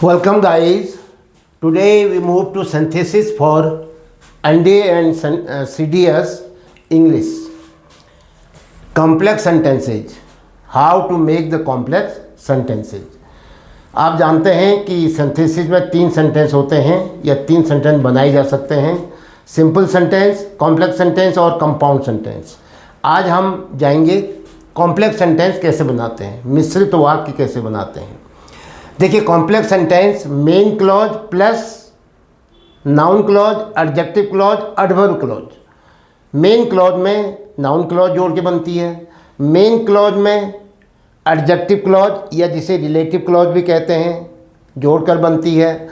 Welcome guys. Today we move to synthesis for NDA and CDS English. Complex sentences. How to make the complex sentences. आप जानते हैं कि synthesis में 3 sentence होते हैं या 3 सेंटेंस बनाए जा सकते हैं, सिंपल सेंटेंस, कॉम्प्लेक्स सेंटेंस और कंपाउंड सेंटेंस। आज हम जाएंगे कॉम्प्लेक्स सेंटेंस कैसे बनाते हैं, मिश्रित वाक्य कैसे बनाते हैं। देखिए complex sentence main clause plus noun clause, adjective clause, adverb clause. Main clause में नाउन क्लॉज जोड़ के बनती है, मेन क्लॉज में एडजेक्टिव क्लॉज या जिसे रिलेटिव क्लॉज भी कहते हैं जोड़कर बनती है,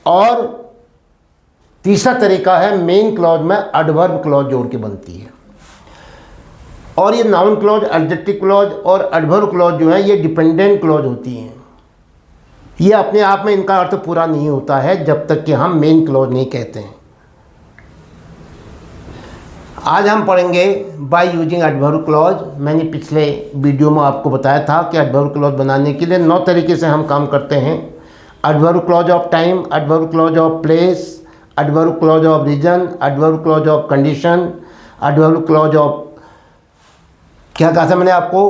और तीसरा तरीका है मेन क्लॉज में एडवर्ब क्लॉज जोड़ के बनती है। और ये नाउन क्लॉज, एडजेक्टिव क्लॉज और एडवर्ब क्लॉज जो है ये डिपेंडेंट क्लॉज होती हैं। ये अपने आप में इनका अर्थ पूरा नहीं होता है जब तक कि हम मेन क्लॉज नहीं कहते हैं। आज हम पढ़ेंगे बाय यूजिंग एडवर्ब क्लॉज। मैंने पिछले वीडियो में आपको बताया था कि एडवर्ब क्लॉज बनाने के लिए 9 तरीके से हम काम करते हैं। Adverb clause of time, adverb clause of place, adverb clause of reason, adverb clause of condition, adverb clause of क्या कहा था मैंने आपको,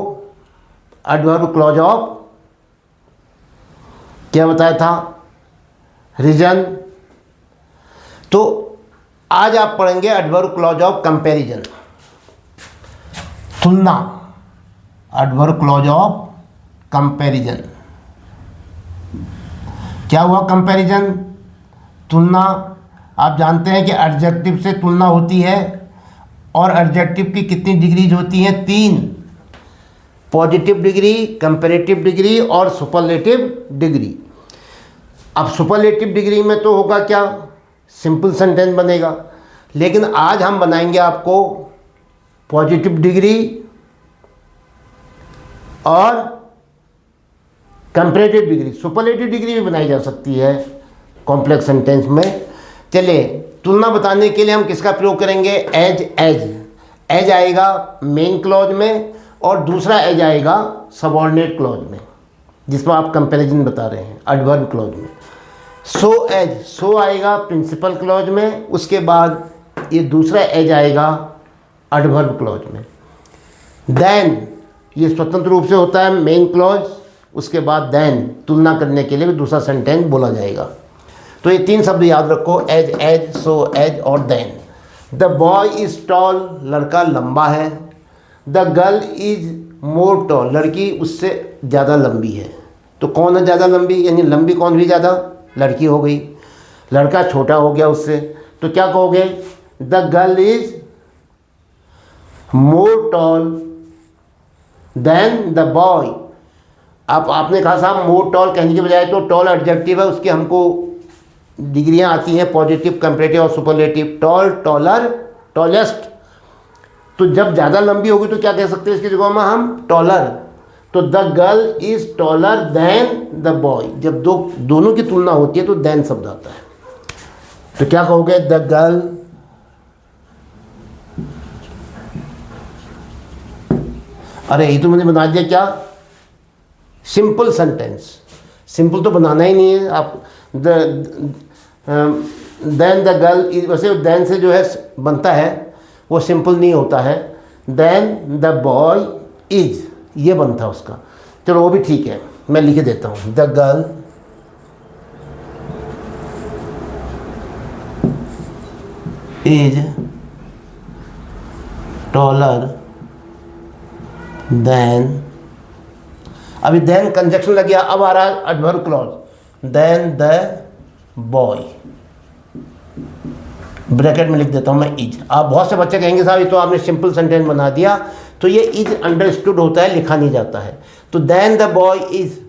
एडवर्ब क्लॉज ऑफ क्या बताया था, रीजन। तो आज आप पढ़ेंगे एडवर्ब क्लॉज ऑफ कंपैरिजन, तुलना, एडवर्ब क्लॉज ऑफ कंपैरिजन। क्या हुआ कंपैरिजन, तुलना। आप जानते हैं कि एडजेक्टिव से तुलना होती है और एडजेक्टिव की कितनी डिग्रीज होती हैं, 3, पॉजिटिव डिग्री, कंपैरेटिव डिग्री और सुपरलेटिव डिग्री। अब सुपरलेटिव डिग्री में तो होगा क्या, सिंपल सेंटेंस बनेगा, लेकिन आज हम बनाएंगे आपको पॉजिटिव डिग्री और कंपैरेटिव डिग्री। सुपरलेटिव डिग्री भी बनाई जा सकती है कॉम्प्लेक्स सेंटेंस में। चलिए तुलना बताने के लिए हम किसका प्रयोग करेंगे, एज। एज आएगा मेन क्लॉज में और दूसरा एज आएगा सबऑर्डिनेट क्लॉज में, जिसमें आप कंपैरिजन बता रहे हैं एडवर्ब क्लॉज में। सो एज, सो आएगा प्रिंसिपल क्लॉज में, उसके बाद ये दूसरा एज आएगा एडवर्ब क्लॉज में। देन ये स्वतंत्र रूप से होता है मेन क्लॉज, उसके बाद देन तुलना करने के लिए भी दूसरा सेंटेंस बोला जाएगा। तो ये 3 शब्द याद रखो, एज, सो एज और than. The boy is tall, लड़का लंबा है। The girl is more tall, लड़की उससे ज़्यादा लंबी है। तो कौन है ज़्यादा लंबी, यानी लंबी कौन हुई ज़्यादा, लड़की हो गई। लड़का छोटा हो गया उससे, तो क्या कहोगे, the girl is more tall than the boy. आपने कहा साहब मोर टॉल कहने के बजाय तो टॉल एडजेक्टिव है, उसकी हमको डिग्रियां आती हैं पॉजिटिव, कंपैरेटिव और सुपरलेटिव। Tall, taller, tallest. तो जब ज़्यादा लंबी होगी तो क्या कह सकते हैं इसकी जगह में हम, टॉलर। तो the girl is taller than the boy. जब दोनों की तुलना होती है तो देन शब्द आता है। तो क्या कहोगे, द गर्ल अरे ये तो मैंने बना दिया क्या, सिंपल सेंटेंस। सिंपल तो बनाना ही नहीं है आप। देन द गर्ल इज, वैसे देन से जो है बनता है वो सिंपल नहीं होता है। देन द बॉय इज, ये बनता है उसका। चलो वो भी ठीक है, मैं लिख देता हूँ, the girl is taller than, अभी देन कंजक्शन लग गया, अब आ रहा है adverb clause, than the boy, bracket में लिख देता हूँ मैं इज। आप बहुत से बच्चे कहेंगे साहब ये तो आपने सिंपल सेंटेंस बना दिया, तो ये इज अंडरस्टूड होता है, लिखा नहीं जाता है। तो than the boy is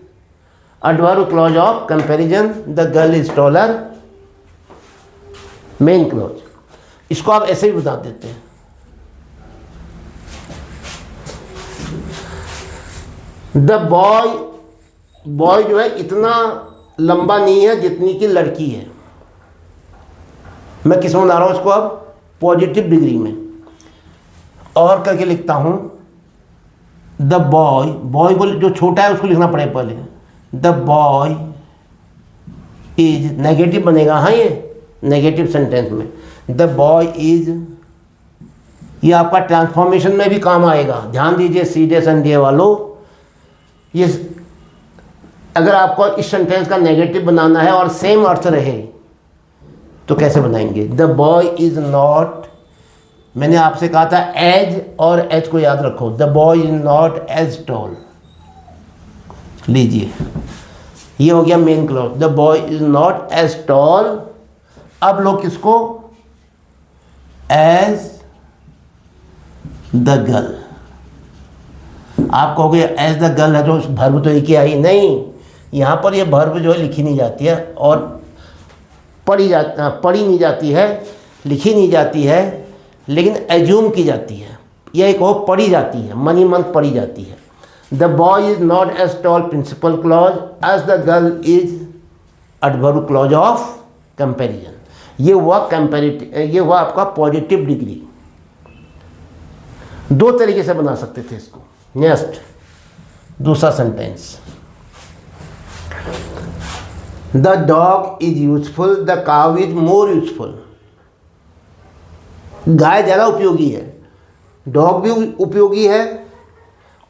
adverb clause of comparison, the girl is taller, main clause. इसको आप ऐसे भी बता देते हैं, द बॉय जो है इतना लंबा नहीं है जितनी की लड़की है। मैं किस में बना रहा हूँ इसको, अब पॉजिटिव डिग्री में और करके लिखता हूँ द बॉय। बॉय को जो छोटा है उसको लिखना पड़ेगा पहले, द बॉय इज, नेगेटिव बनेगा, हाँ ये नेगेटिव सेंटेंस में द बॉय इज, ये आपका ट्रांसफॉर्मेशन में भी काम आएगा। ध्यान दीजिए सीधे संदेह वालों, ये अगर आपको इस सेंटेंस का नेगेटिव बनाना है और सेम अर्थ रहे तो कैसे बनाएंगे? द बॉय इज नॉट, मैंने आपसे कहा था एज और एज को याद रखो, the boy is not as tall. लीजिए ये हो गया main clause, the boy is not as tall. अब लोग किसको? As the girl. आप कहोगे एज द गर्ल है तो भर्ब तो एक ही आई, नहीं, यहाँ पर ये भर्ब जो है लिखी नहीं जाती है और पढ़ी नहीं जाती है, लिखी नहीं जाती है, लेकिन एज्यूम की जाती है, यह एक और पढ़ी जाती है, मनी मंथ पढ़ी जाती है। The boy is not as tall principal clause as the girl is adverb clause of comparison. ये हुआ कंपैरेटिव, ये हुआ आपका पॉजिटिव डिग्री। दो तरीके से बना सकते थे इसको। नेक्स्ट दूसरा sentence, the dog is useful, the cow is more useful. गाय ज़्यादा उपयोगी है, डॉग भी उपयोगी है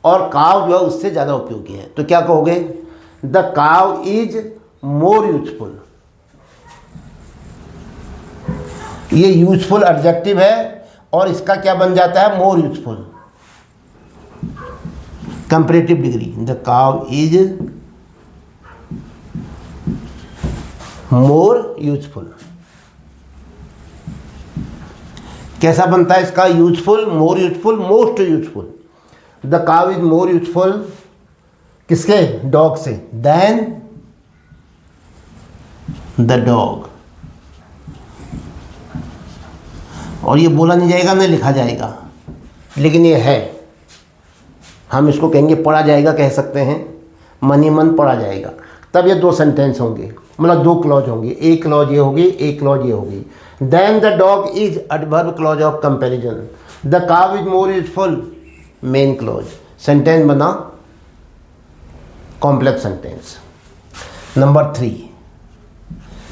और काव जो है उससे ज़्यादा उपयोगी है। तो क्या कहोगे? The cow is more useful. ये यूजफुल एडजेक्टिव है और इसका क्या बन जाता है? More useful, comparative degree. The cow is more useful. कैसा बनता है इसका? Useful, more useful, most useful. The cow is more useful किसके? डॉग से, देन द डॉग। और ये बोला नहीं जाएगा, नहीं लिखा जाएगा, लेकिन ये है, हम इसको कहेंगे पढ़ा जाएगा, कह सकते हैं, मनी मन पढ़ा जाएगा। तब ये दो सेंटेंस होंगे, मतलब दो क्लॉज होंगे, एक क्लॉज ये होगी, एक क्लॉज ये होगी। Then the dog is adverb clause of comparison, the cow is more useful, main clause. Sentence बना कॉम्प्लेक्स सेंटेंस। नंबर 3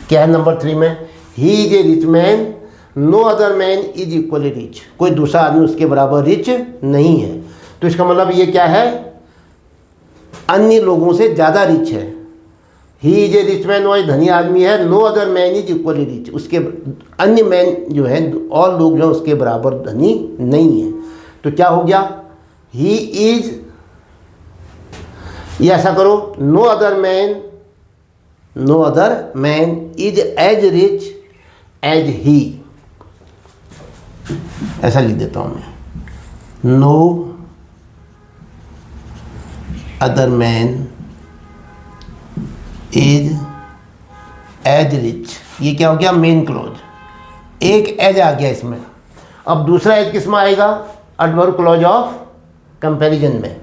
क्या है? नंबर 3 में he is a rich man, no other man is equally rich. कोई दूसरा आदमी उसके बराबर rich नहीं है। तो इसका मतलब ये क्या है? अन्य लोगों से ज़्यादा रिच है। He is a rich man, वो एक धनी आदमी है। No other man is equally rich, उसके अन्य मैन जो है और लोग जो हैं उसके बराबर धनी नहीं है। तो क्या हो गया? ही इज, ये ऐसा करो, no other man is as rich as he, ऐसा लिख देता हूं मैं। No other man is as rich, ये क्या हो गया? Main clause. एक एज आ गया इसमें। अब दूसरा एज किस में आएगा? एडवर्ब क्लॉज ऑफ कंपैरिजन में।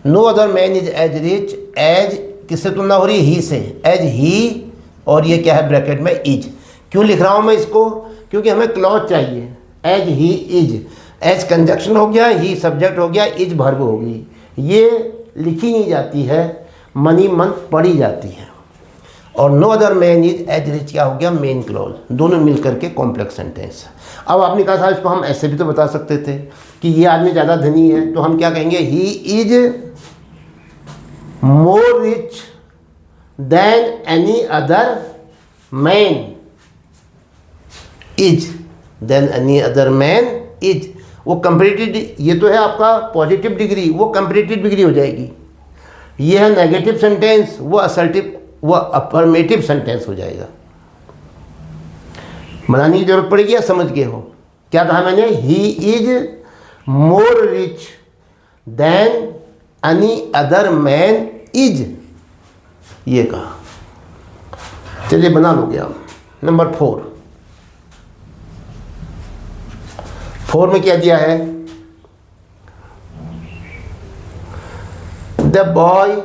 No other man is as rich, as किससे तुलना हो रही है? ही से, एज ही, और ये क्या है ब्रैकेट में? इज। क्यों लिख रहा हूँ मैं इसको? क्योंकि हमें क्लॉज चाहिए। As he is, as conjunction हो गया, ही सब्जेक्ट हो गया, इज वर्ब हो गई। ये लिखी नहीं जाती है, मनी मंथ पढ़ी जाती है। और no other man is as rich क्या हो गया? Main clause. दोनों मिलकर के कॉम्प्लेक्स सेंटेंस। अब आपने कहा था इसको हम ऐसे भी तो बता सकते थे कि ये आदमी ज़्यादा धनी है, तो हम क्या कहेंगे? He is more rich than any other man is, than any other man is. वो कंपैरेटिव, ये तो है आपका पॉजिटिव डिग्री, वो कंपैरेटिव डिग्री हो जाएगी। ये है नेगेटिव सेंटेंस, वो असर्टिव, वो अफर्मेटिव सेंटेंस हो जाएगा। बनाने की जरूरत पड़ेगी या समझ गए हो? क्या कहा मैंने? He is more rich than any other man is, ये कहा। चलिए बना लोगे आप। नंबर 4 में क्या दिया है? द बॉय,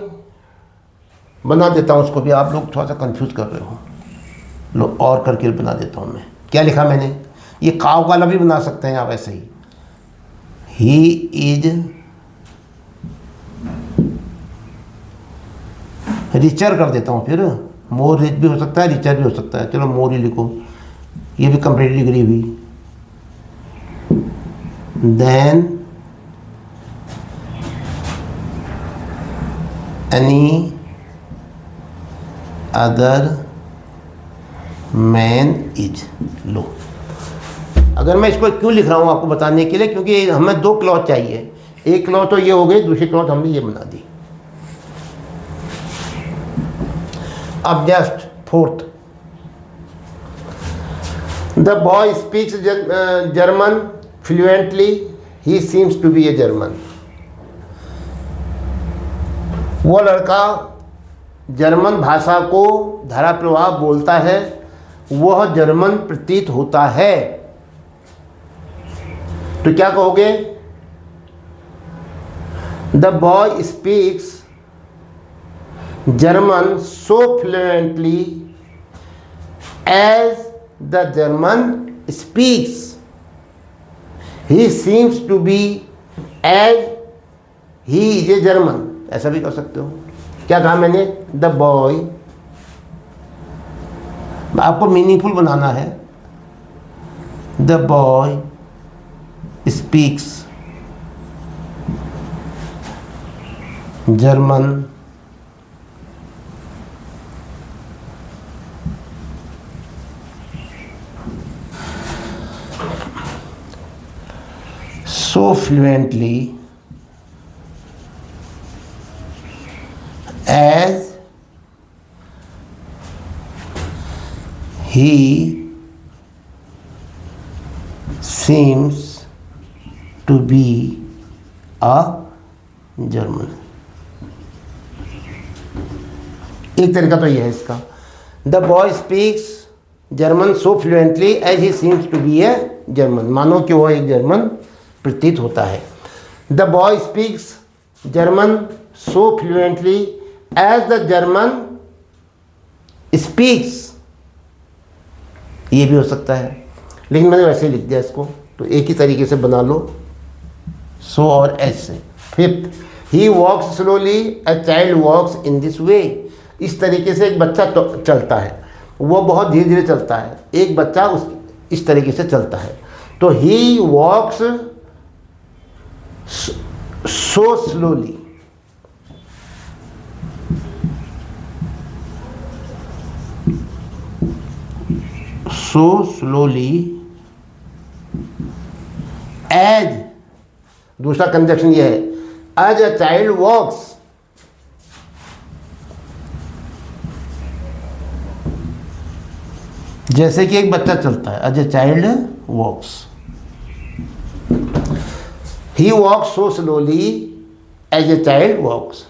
बना देता हूँ उसको भी, आप लोग थोड़ा सा कंफ्यूज कर रहे हो, लो और करके बना देता हूँ मैं। क्या लिखा मैंने? ये काव वाला भी बना सकते हैं आप ऐसे ही। ही इज रिचर कर देता हूँ, फिर मोर रिच भी हो सकता है, रिचर भी हो सकता है, चलो मोर ही लिखो, ये भी कंप्लीटली डिग्री हुई। Then any other man is. लो, अगर मैं इसको क्यों लिख रहा हूँ आपको बताने के लिए, क्योंकि हमें दो क्लॉज चाहिए, एक क्लॉज तो ये हो गई, दूसरी क्लॉज हमने ये बना दी। अब just fourth, the boy speaks German fluently, he seems to be a German. वो लड़का जर्मन भाषा को धारा प्रवाह बोलता है, वह जर्मन प्रतीत होता है। तो क्या कहोगे? The boy speaks German so fluently as the German speaks, he seems to be as he is a German. ऐसा भी कर सकते हो। क्या कहा मैंने? द बॉय, आपको मीनिंगफुल बनाना है। The boy speaks German so fluently as he seems to be a German। एक तरीका तो यह है इसका, the boy speaks German so fluently as he seems to be a German, मानो कि वह एक जर्मन प्रतीत होता है। The boy speaks German so fluently as the German speaks, ये भी हो सकता है, लेकिन मैंने वैसे ही लिख दिया इसको, तो एक ही तरीके से बना लो, सो और एज से। Fifth, he walks slowly a child walks in this way. इस तरीके से एक बच्चा चलता है, वो बहुत धीरे धीरे चलता है, एक बच्चा इस तरीके से चलता है। तो he walks so slowly, so slowly as, दूसरा कंजक्शन ये है, एज अ चाइल्ड वॉक्स, जैसे कि एक बच्चा चलता है, as a child walks. He walks so slowly as a child walks,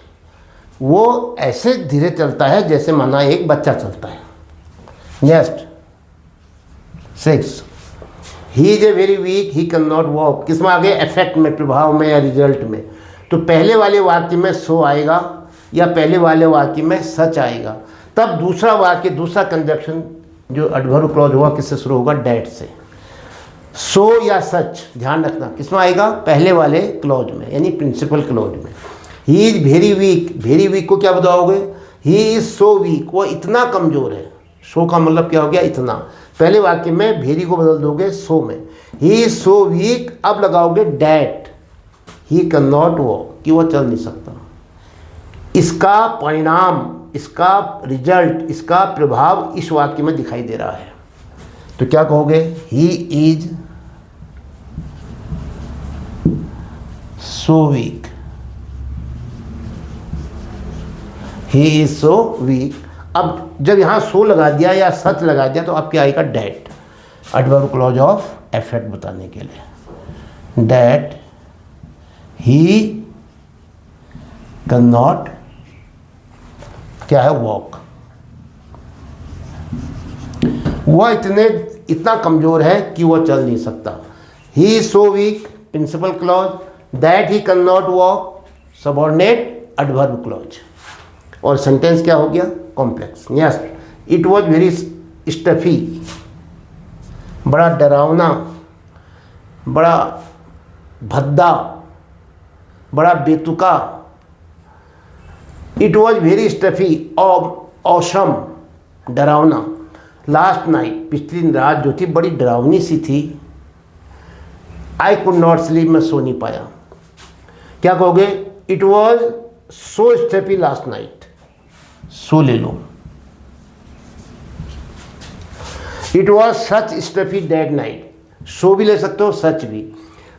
वो ऐसे धीरे चलता है जैसे माना एक बच्चा चलता है। Next 6, he is a very weak, he can not walk. किस में आ गए? इफेक्ट में, प्रभाव में या रिजल्ट में। तो पहले वाले वाक्य में सो आएगा या पहले वाले वाक्य में सच आएगा, तब दूसरा वाक्य, दूसरा कंजक्शन जो एडवर्ब क्लॉज होगा किससे शुरू होगा? डैट से। सो या सच, ध्यान रखना किस में आएगा? पहले वाले क्लॉज में, यानी प्रिंसिपल क्लॉज में। He is very weak, very weak को क्या बताओगे? ही इज सो वीक, वो इतना कमज़ोर है। सो का मतलब क्या हो गया? इतना। पहले वाक्य में वेरी को बदल दोगे सो में, ही इज सो वीक, अब लगाओगे that, he can not walk, कि वो चल नहीं सकता। इसका परिणाम, इसका रिजल्ट, इसका प्रभाव इस वाक्य में दिखाई दे रहा है। तो क्या कहोगे? ही is so week, he is so week. अब जब यहाँ सो लगा दिया या सच लगा दिया तो अब क्या आएगा? That, adverb clause of effect बताने के लिए। डैट ही कैन नॉट, क्या है? वॉक। वह इतना कमज़ोर है कि वह चल नहीं सकता। He is so weak, principal clause. That he can not walk, subordinate adverb clause. और सेंटेंस क्या हो गया? Complex. Yes, it was very stuffy, बड़ा डरावना, बड़ा भद्दा, बड़ा बेतुका, it was very stuffy awesome, डरावना। लास्ट नाइट, पिछली रात जो थी बड़ी डरावनी सी थी। आई कुड नॉट स्लीप, मैं सो नहीं पाया। क्या कहोगे? It was so stuffy last night, so ले लो। It was such stuffy dead night, so भी ले सकते हो, सच भी।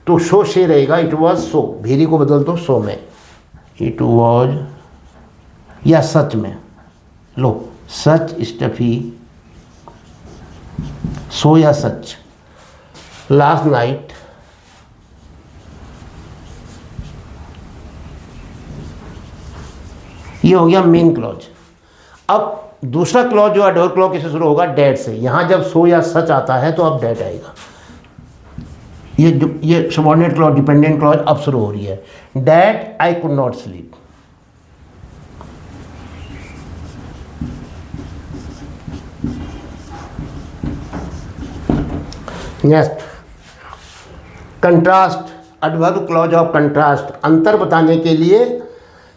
तो सो से रहेगा, इट वॉज सो, भेरी को बदल दो सो में। इट वॉज या सच में लो, सच स्टफी, सो या सच, लास्ट नाइट ये हो गया मेन क्लॉज। अब दूसरा क्लॉज जो एडवर्ब क्लॉज किससे शुरू होगा? डेड से। यहां जब सो या सच आता है तो अब डेड आएगा। ये सबऑर्डिनेट क्लॉज, डिपेंडेंट क्लॉज अब शुरू हो रही है। Dead I could not sleep. Next, contrast, adverb clause of contrast, अंतर बताने के लिए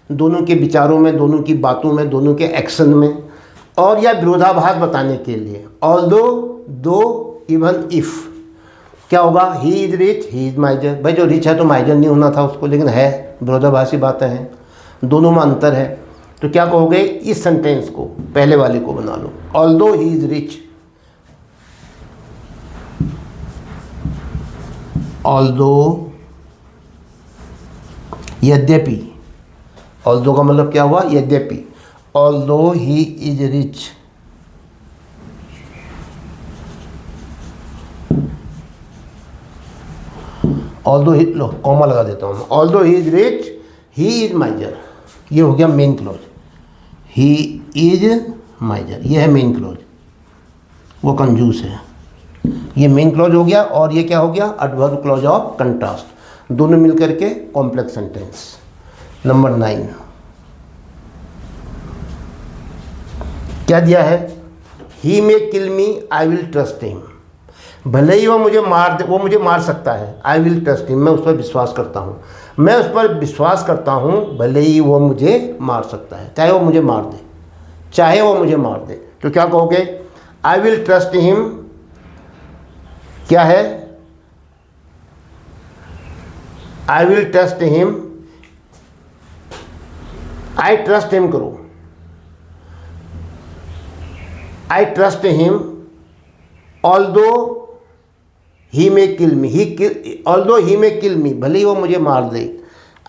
दोनों के विचारों में, दोनों की बातों में, दोनों के एक्शन में, और या विरोधाभास बताने के लिए। ऑल्दो, दो, इवन इफ। क्या होगा? ही इज रिच, ही इज माइजर। भाई जो रिच है तो माइजर नहीं होना था उसको, लेकिन है, विरोधाभासी बातें हैं, दोनों में अंतर है। तो क्या कहोगे? इस सेंटेंस को, पहले वाले को बना लो। Although he is rich, although, यद्यपि। ऑल्दो का मतलब क्या हुआ? यद्यपि। Although he is rich, although he, लो कॉमा लगा देता हूँ। Although he is rich, he is miser. ये हो गया main clause. He is miser, ये है मेन क्लॉज, वो कंजूस है। ये मेन क्लॉज हो गया। और ये क्या हो गया? Adverb clause of contrast. दोनों मिलकर के कॉम्प्लेक्स सेंटेंस। नंबर 9 क्या दिया है? ही may kill me, I will trust him. भले ही वो मुझे मार दे, वो मुझे मार सकता है। आई विल ट्रस्ट हिम, मैं उस पर विश्वास करता हूँ। मैं उस पर विश्वास करता हूँ, भले ही वो मुझे मार सकता है, चाहे वो मुझे मार दे, चाहे वो मुझे मार दे। तो क्या कहोगे? आई विल ट्रस्ट हिम क्या है? I will trust him, I trust him करो। I trust him although he may kill me, although he may kill me, भले ही वो मुझे मार दे।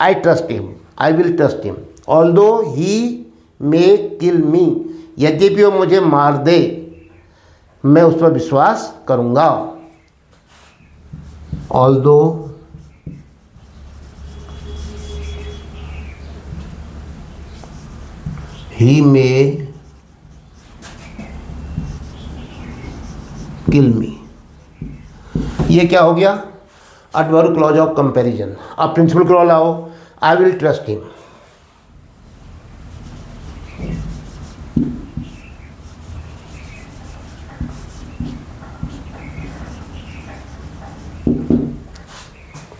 I trust him, I will trust him although he may kill me, यद्यपि वो मुझे मार दे मैं उस पर विश्वास करूँगा। ऑल्दो ही मे किल मी। ये क्या हो गया? Adverb clause of comparison. अब प्रिंसिपल क्लॉज लाओ। आई विल ट्रस्ट हिम,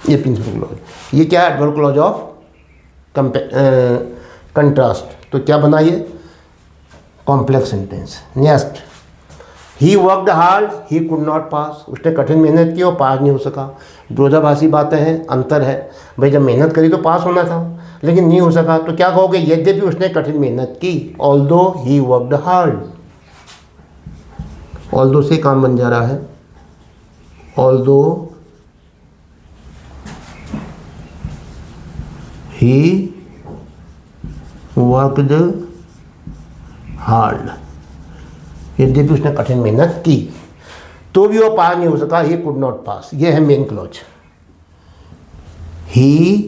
ये प्रिंसिपल क्लॉज। ये क्या है? Adverb clause of contrast. तो क्या बना ये? Complex sentence. Next, he worked hard, he could not पास। उसने कठिन मेहनत की और पास नहीं हो सका। विरोधाभासी बातें हैं, अंतर है। भाई जब मेहनत करी तो पास होना था, लेकिन नहीं हो सका। तो क्या कहोगे? यद्यपि उसने कठिन मेहनत की। Although he worked hard, although से काम बन जा रहा है। ऑल्दो ही वर्कड हार्ड, यद्यपि उसने कठिन मेहनत की तो भी वो पास नहीं हो सका। ही कुड नॉट पास, ये है main clause. He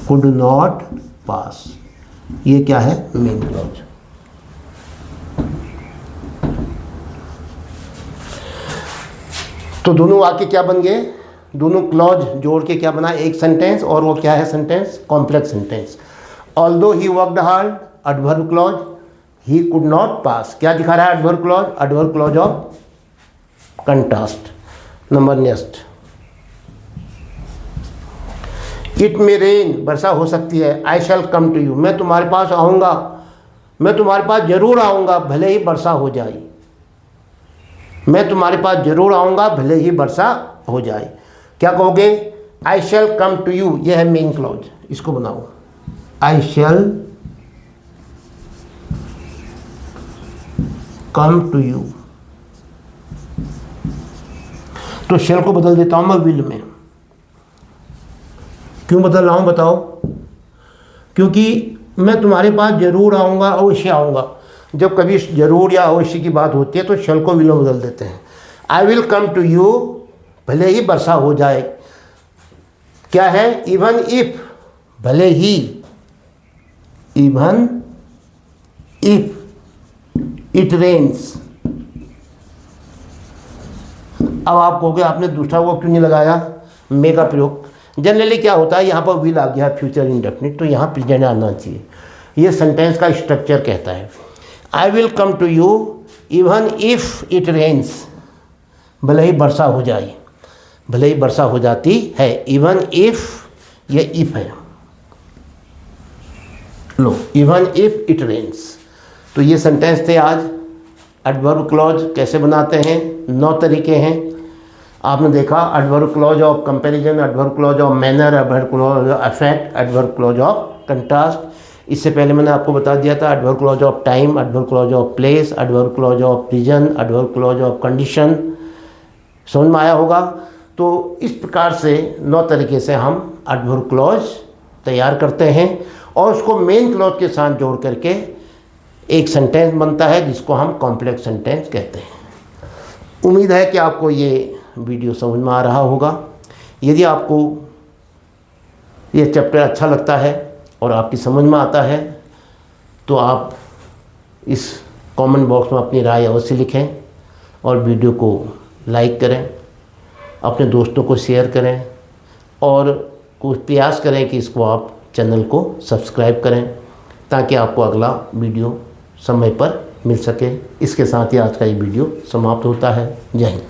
could not पास, ये क्या है? Main clause. तो दोनों वाक्य क्या बन गए? दोनों क्लॉज जोड़ के क्या बना? एक सेंटेंस। और वो क्या है sentence? Complex sentence. Although he worked hard, adverb clause. He could not pass, क्या दिखा रहा है? Adverb clause, adverb clause of contrast. Number next, it may rain, वर्षा हो सकती है। आई शैल कम टू यू, मैं तुम्हारे पास आऊँगा, मैं तुम्हारे पास ज़रूर आऊँगा भले ही वर्षा हो जाए। मैं तुम्हारे पास ज़रूर आऊँगा भले ही वर्षा हो जाए। क्या कहोगे? आई शैल कम टू यू, यह है मेन क्लॉज, इसको बनाओ। आई शैल कम टू यू, तो शैल को बदल देता हूं मैं विल में। क्यों बदल रहा हूं बताओ? क्योंकि मैं तुम्हारे पास जरूर आऊँगा, अवश्य आऊँगा। जब कभी जरूर या अवश्य की बात होती है तो शैल को विल में बदल देते हैं। I will come to you, भले ही वर्षा हो जाए। क्या है? इवन इफ, भले ही, इवन इफ इट रेन्स। अब आप कहोगे आपने दूसरा वो क्यों नहीं लगाया, मे का प्रयोग। जनरली क्या होता है, यहाँ पर विल आ गया फ्यूचर इंडेफिनिट, तो यहाँ प्रेजेंट आना चाहिए। ये सेंटेंस का स्ट्रक्चर कहता है I will come to you even if it rains, भले ही वर्षा हो जाए, भले ही वर्षा हो जाती है। इवन इफ, ये इफ है, लो, इवन इफ इट रेन्स। तो ये सेंटेंस थे आज। एडवर्ब क्लॉज कैसे बनाते हैं? 9 तरीके हैं। आपने देखा adverb clause of comparison, adverb clause of manner, adverb clause of affect, adverb clause of contrast. इससे पहले मैंने आपको बता दिया था adverb clause of time, adverb clause of place, adverb clause of reason, adverb clause of condition. समझ में आया होगा? तो इस प्रकार से 9 तरीके से हम एडवर्ब क्लॉज तैयार करते हैं और उसको मेन क्लॉज के साथ जोड़ करके एक सेंटेंस बनता है जिसको हम कॉम्प्लेक्स सेंटेंस कहते हैं। उम्मीद है कि आपको ये वीडियो समझ में आ रहा होगा। यदि आपको ये चैप्टर अच्छा लगता है और आपकी समझ में आता है तो आप इस कमेंट बॉक्स में अपनी राय अवश्य लिखें और वीडियो को लाइक करें, अपने दोस्तों को शेयर करें और कुछ प्रयास करें कि इसको आप चैनल को सब्सक्राइब करें ताकि आपको अगला वीडियो समय पर मिल सके। इसके साथ ही आज का ये वीडियो समाप्त होता है। जय हिंद।